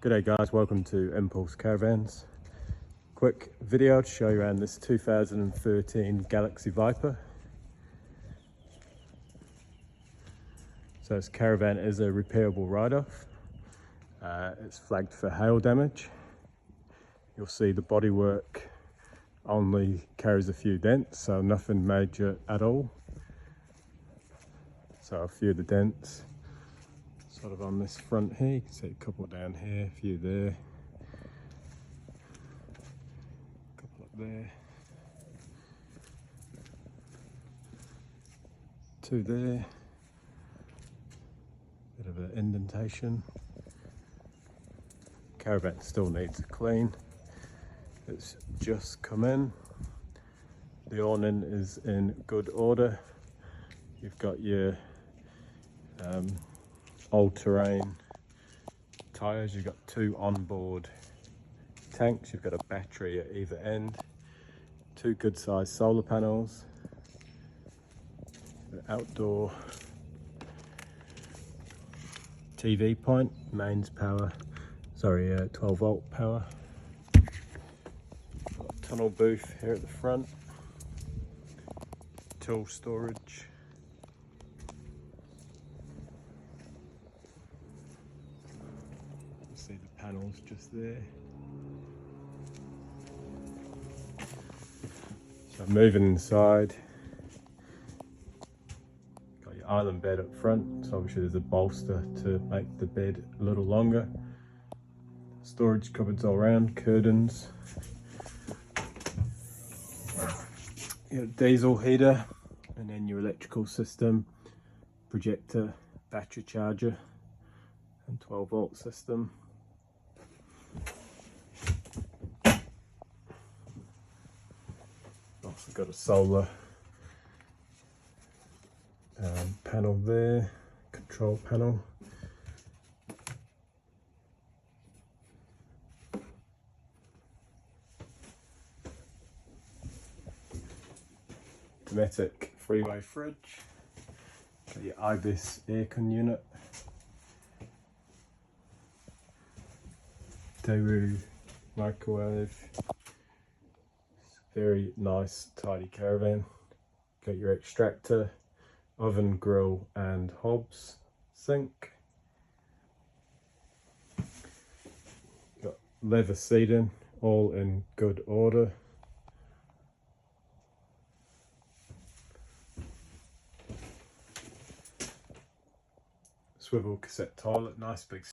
G'day guys, welcome to Impulse Caravans. Quick video to show you around this 2013 Galaxy Viper. So this caravan is a repairable write-off. It's flagged for hail damage. You'll see the bodywork only carries a few dents, so nothing major at all. So a few of the dents sort of on this front here. You can see a couple down here, a few there, a couple up there, two there, bit of an indentation. Caravan still needs a clean. It's just come in. The awning is in good order. You've got your all-terrain tyres, you've got two onboard tanks, you've got a battery at either end, two good sized solar panels, the outdoor TV point, mains power, 12 volt power, tunnel booth here at the front, tool storage. See the panels just there. So moving inside, got your island bed up front, so obviously there's a bolster to make the bed a little longer. Storage cupboards all around, curtains. Your diesel heater, and then your electrical system, projector, battery charger, and 12 volt system. Also got a solar panel there, control panel. Dometic freeway fridge. Got your Ibis aircon unit. Daewoo microwave. Very nice, tidy caravan. Got your extractor, oven, grill, and hobs sink. Got leather seating, all in good order. Swivel cassette toilet, nice big